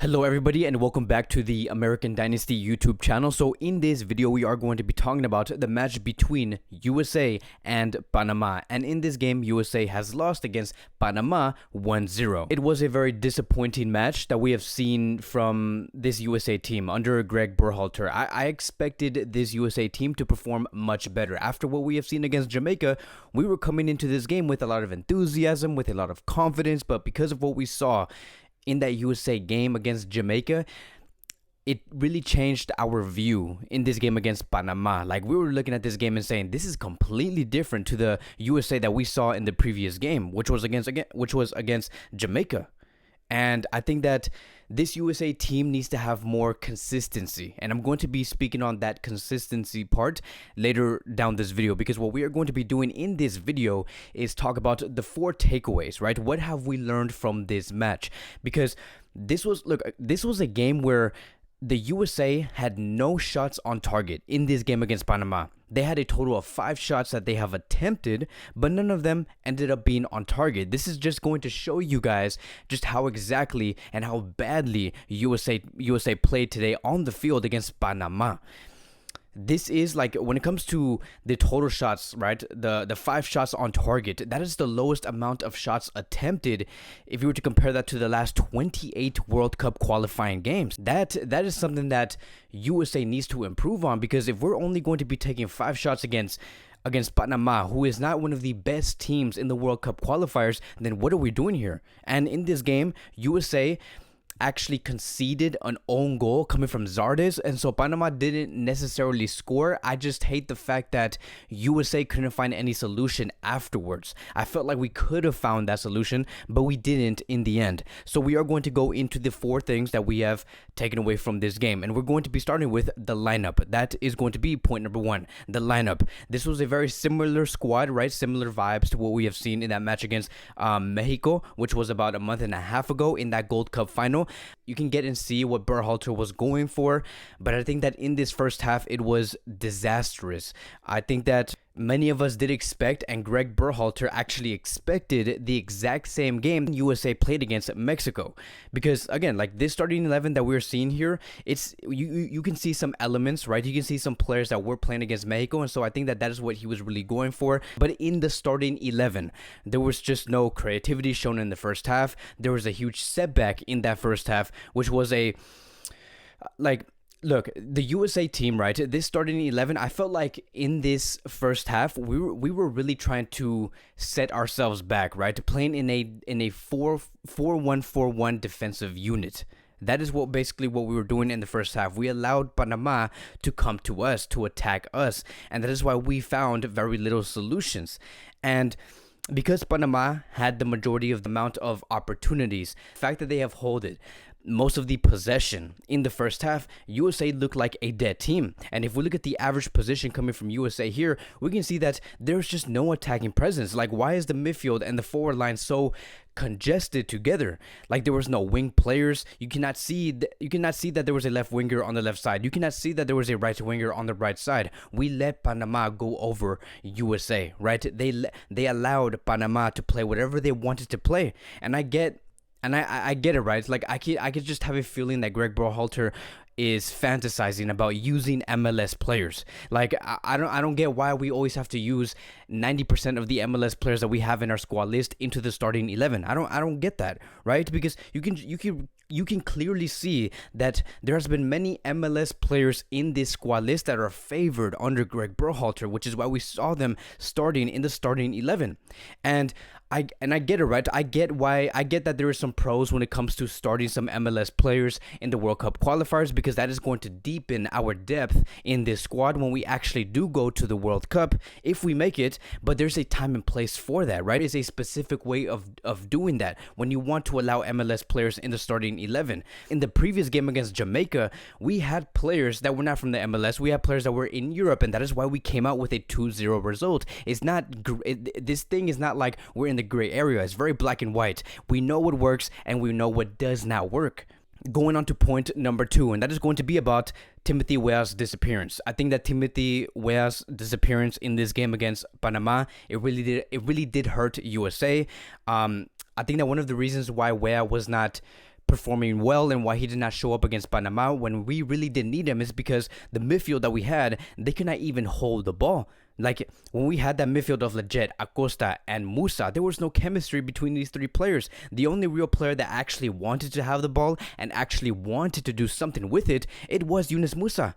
Hello everybody and welcome back to the American Dynasty YouTube channel. So in this video we are going to be talking about the match between USA and Panama, and in this game USA has lost against Panama 1-0. It was a very disappointing match that we have seen from this USA team under Greg Berhalter. I expected this USA team to perform much better. After what we have seen against Jamaica, we were coming into this game with a lot of enthusiasm, with a lot of confidence, but because of what we saw in that USA game against Jamaica, it really changed our view in this game against Panama. Like, we were looking at this game and saying this is completely different to the USA that we saw in the previous game, which was against Jamaica. And I think that this USA team needs to have more consistency. And I'm going to be speaking on that consistency part later down this video, because what we are going to be doing in this video is talk about the 4 takeaways, right? What have we learned from this match? Because this was a game where the USA had no shots on target in this game against Panama. They had a total of 5 shots that they have attempted, but none of them ended up being on target. This is just going to show you guys just how exactly and how badly USA played today on the field against Panama. This is, like, when it comes to the total shots, right? The 5 shots on target, that is the lowest amount of shots attempted if you were to compare that to the last 28 World Cup qualifying games. That is something that USA needs to improve on, because if we're only going to be taking 5 shots against Panama, who is not one of the best teams in the World Cup qualifiers, then what are we doing here? And in this game, USA actually conceded an own goal coming from Zardes, and so Panama didn't necessarily score. I just hate the fact that USA couldn't find any solution afterwards. I felt like we could have found that solution, but we didn't in the end. So we are going to go into the 4 things that we have taken away from this game, and we're going to be starting with the lineup. That is going to be point number 1, the lineup. This was a very similar squad, right? Similar vibes to what we have seen in that match against Mexico, which was about a month and a half ago in that Gold Cup final. You can get and see what Berhalter was going for, but I think that in this first half it was disastrous. I think that many of us did expect, and Greg Berhalter actually expected, the exact same game USA played against Mexico. Because again, like, this starting 11 that we're seeing here, it's you can see some elements, right? You can see some players that were playing against Mexico, and so I think that is what he was really going for. But in the starting 11, there was just no creativity shown in the first half. There was a huge setback in that first half, which was look, the USA team, right? This starting 11, I felt like in this first half, we were really trying to set ourselves back, right? Playing in a 4-1-4-1 defensive unit. That is basically what we were doing in the first half. We allowed Panama to come to us, to attack us, and that is why we found very little solutions. And because Panama had the majority of the amount of opportunities, the fact that they have holded most of the possession in the first half, USA looked like a dead team. And if we look at the average position coming from USA here, we can see that there's just no attacking presence. Like, why is the midfield and the forward line so congested together? Like, there was no wing players. You cannot see that there was a left winger on the left side. You cannot see that there was a right winger on the right side. We let Panama go over USA, right? They allowed Panama to play whatever they wanted to play. And I get it, right? It's like, I could just have a feeling that Greg Berhalter is fantasizing about using MLS players. Like, I don't get why we always have to use 90% of the MLS players that we have in our squad list into the starting 11. I don't get that, right? Because you can clearly see that there has been many MLS players in this squad list that are favored under Greg Berhalter, which is why we saw them starting in the starting 11. And I get it, right? I get that there is some pros when it comes to starting some MLS players in the World Cup qualifiers, because that is going to deepen our depth in this squad when we actually do go to the World Cup, if we make it. But there's a time and place for that, right? It's a specific way of doing that when you want to allow MLS players in the starting 11. In the previous game against Jamaica, we had players that were not from the MLS. We had players that were in Europe, and that is why we came out with a 2-0 result. This thing is not like we're in the gray area. It's very black and white. We know what works and we know what does not work. Going on to point number 2, and that is going to be about Timothy Weah's disappearance. I think that Timothy Weah's disappearance in this game against Panama, it really did hurt USA. I think that one of the reasons why Weah was not performing well and why he did not show up against Panama when we really didn't need him is because the midfield that we had, they could not even hold the ball. Like when we had that midfield of Lletget, Acosta, and Musa, there was no chemistry between these three players. The only real player that actually wanted to have the ball and actually wanted to do something with it, it was Yunus Musa.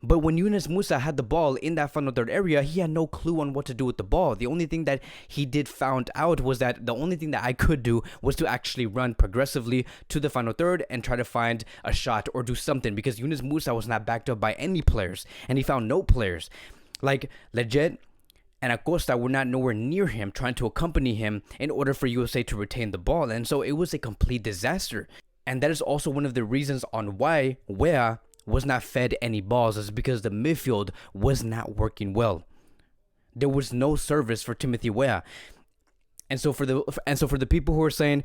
But when Yunus Musa had the ball in that final third area, he had no clue on what to do with the ball. The only thing that he did found out was that the only thing that I could do was to actually run progressively to the final third and try to find a shot or do something, because Yunus Musa was not backed up by any players, and he found no players. Like Lletget and Acosta were not nowhere near him trying to accompany him in order for USA to retain the ball. And so it was a complete disaster. And that is also one of the reasons on why Wea was not fed any balls, is because the midfield was not working well. There was no service for Timothy Wea. And so for the people who are saying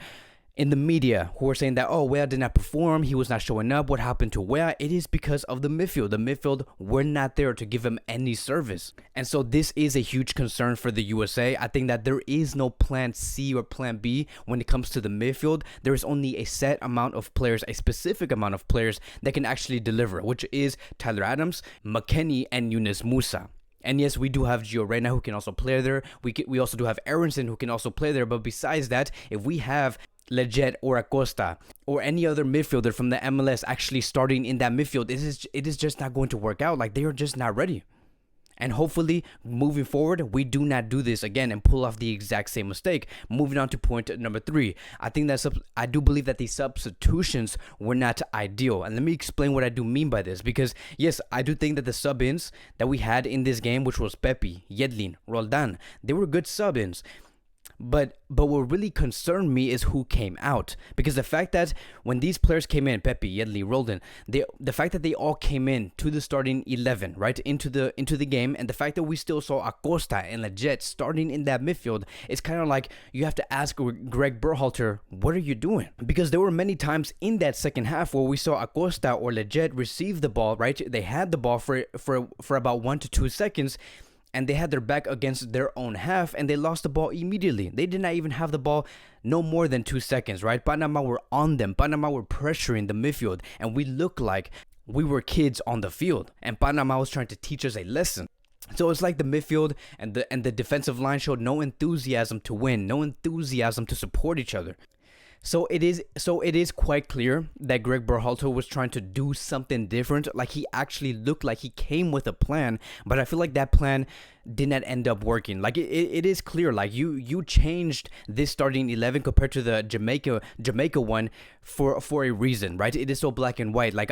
in the media, who are saying that, oh, Wea did not perform, he was not showing up, what happened to Wea? It is because of the midfield. The midfield were not there to give him any service. And so this is a huge concern for the USA. I think that there is no plan C or plan B when it comes to the midfield. There is only a set amount of players, a specific amount of players that can actually deliver, which is Tyler Adams, McKennie, and Yunus Musa. And yes, we do have Gio Reyna who can also play there. We also do have Aronson who can also play there. But besides that, if we have Lletget or Acosta or any other midfielder from the MLS actually starting in that midfield, it is just not going to work out. Like, they are just not ready. And hopefully, moving forward, we do not do this again and pull off the exact same mistake. Moving on to point number 3. I do believe that the substitutions were not ideal. And let me explain what I do mean by this. Because, yes, I do think that the sub-ins that we had in this game, which was Pepe, Yedlin, Roldan, they were good sub-ins. But what really concerned me is who came out, because the fact that when these players came in, Pepe, Yedlin, Roldan, the fact that they all came in to the starting 11, right, into the game, and the fact that we still saw Acosta and Lletget starting in that midfield, it's kind of like you have to ask Greg Berhalter, what are you doing? Because there were many times in that second half where we saw Acosta or Lletget receive the ball, right? They had the ball for about 1 to 2 seconds, and they had their back against their own half, and they lost the ball immediately. They did not even have the ball no more than 2 seconds, right? Panama were on them. Panama were pressuring the midfield, and we looked like we were kids on the field, and Panama was trying to teach us a lesson. So it's like the midfield and the defensive line showed no enthusiasm to win, no enthusiasm to support each other. So it is quite clear that Greg Berhalter was trying to do something different. Like, he actually looked like he came with a plan, but I feel like that plan did not end up working. Like, it is clear, like you changed this starting 11 compared to the Jamaica one for a reason, right? It is so black and white. Like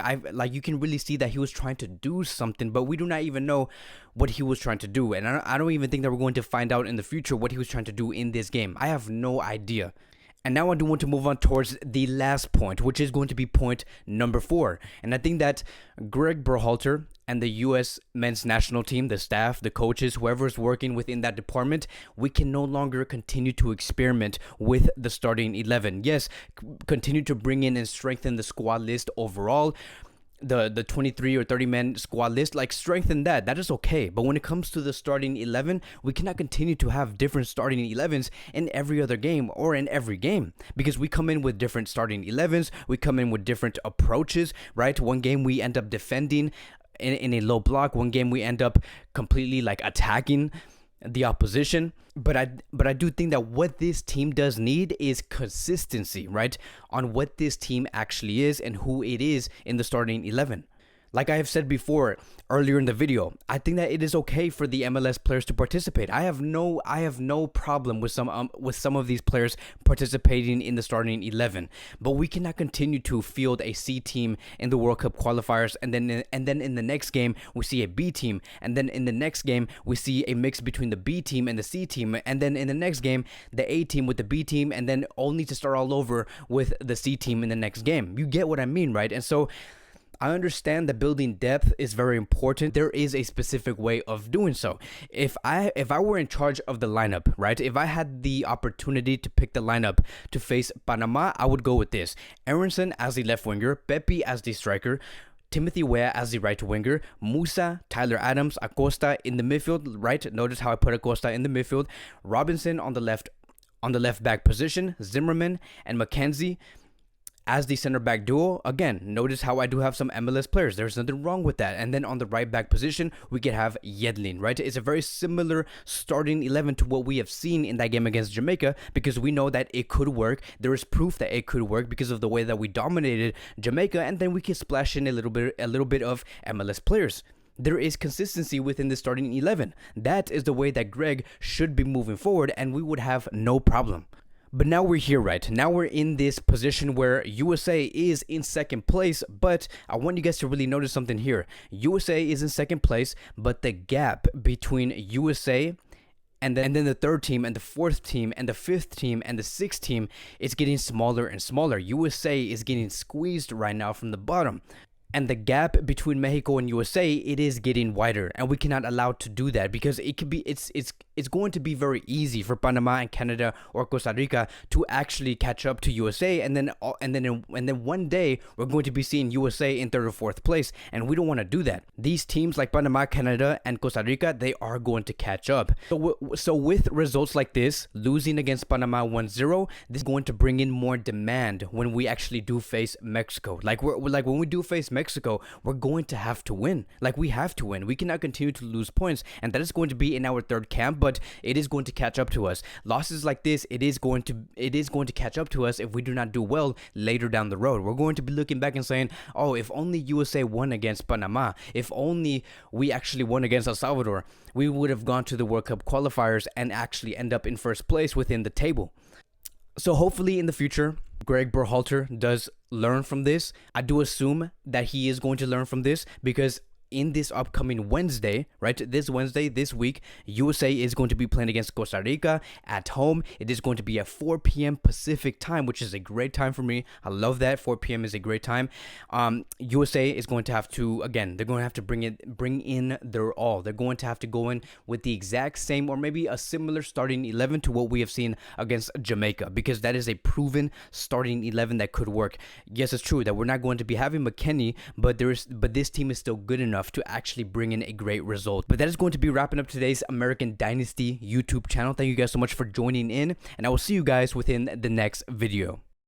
you can really see that he was trying to do something, but we do not even know what he was trying to do. And I don't even think that we're going to find out in the future what he was trying to do in this game. I have no idea. And now I do want to move on towards the last point, which is going to be point number 4. And I think that Greg Berhalter and the U.S. men's national team, the staff, the coaches, whoever is working within that department, we can no longer continue to experiment with the starting 11. Yes, continue to bring in and strengthen the squad list overall. The 23 or 30 man squad list, like, strengthen that is okay. But when it comes to the starting 11, we cannot continue to have different starting 11s in every other game or in every game, because we come in with different starting 11s, we come in with different approaches, right? One game we end up defending in a low block, one game we end up completely like attacking the opposition. But I do think that what this team does need is consistency, right? On what this team actually is and who it is in the starting 11. Like I have said before earlier in the video, I think that it is okay for the MLS players to participate. I have no problem with some of these players participating in the starting 11. But we cannot continue to field a C team in the World Cup qualifiers, and then in the next game we see a B team, and then in the next game we see a mix between the B team and the C team, and then in the next game the A team with the B team, and then only to start all over with the C team in the next game. You get what I mean, right? And so I understand that building depth is very important. There is a specific way of doing so. If I were in charge of the lineup, right? If I had the opportunity to pick the lineup to face Panama, I would go with this: Aronson as the left winger, Pepe as the striker, Timothy Wea as the right winger, Musa, Tyler Adams, Acosta in the midfield, right? Notice how I put Acosta in the midfield, Robinson on the left back position, Zimmerman and McKenzie as the center back duo, again, notice how I do have some MLS players. There's nothing wrong with that. And then on the right back position, we could have Yedlin, right? It's a very similar starting 11 to what we have seen in that game against Jamaica, because we know that it could work. There is proof that it could work because of the way that we dominated Jamaica, and then we can splash in a little bit of MLS players. There is consistency within the starting 11. That is the way that Greg should be moving forward, and we would have no problem. But now we're here, right? Now we're in this position where USA is in second place, but I want you guys to really notice something here. USA is in second place, but the gap between USA and then the third team and the fourth team and the fifth team and the sixth team is getting smaller and smaller. USA is getting squeezed right now from the bottom. And the gap between Mexico and USA, it is getting wider, and we cannot allow to do that, because it could be it's going to be very easy for Panama and Canada or Costa Rica to actually catch up to USA, and then one day we're going to be seeing USA in third or fourth place, and we don't want to do that. These teams like Panama, Canada, and Costa Rica, they are going to catch up. So with results like this, losing against Panama 1-0, this is going to bring in more demand when we actually do face Mexico. Like when we do face Mexico, we're going to have to win. Like, we have to win. We cannot continue to lose points, and that is going to be in our third camp, but it is going to catch up to us. Losses like this, it is going to catch up to us if we do not do well later down the road. We're going to be looking back and saying, oh, if only USA won against Panama, if only we actually won against El Salvador, we would have gone to the World Cup qualifiers and actually end up in first place within the table. So hopefully in the future, Greg Berhalter does learn from this. I do assume that he is going to learn from this, because in this upcoming Wednesday, right, this Wednesday, this week, USA is going to be playing against Costa Rica at home. It is going to be at 4 p.m. Pacific time, which is a great time for me. I love that. 4 p.m. is a great time. USA is going to have to, again, they're going to have to bring in their all. They're going to have to go in with the exact same, or maybe a similar starting 11 to what we have seen against Jamaica, because that is a proven starting 11 that could work. Yes, it's true that we're not going to be having McKennie, but this team is still good enough to actually bring in a great result. But that is going to be wrapping up today's American Dynasty YouTube channel. Thank you guys so much for joining in, and I will see you guys within the next video.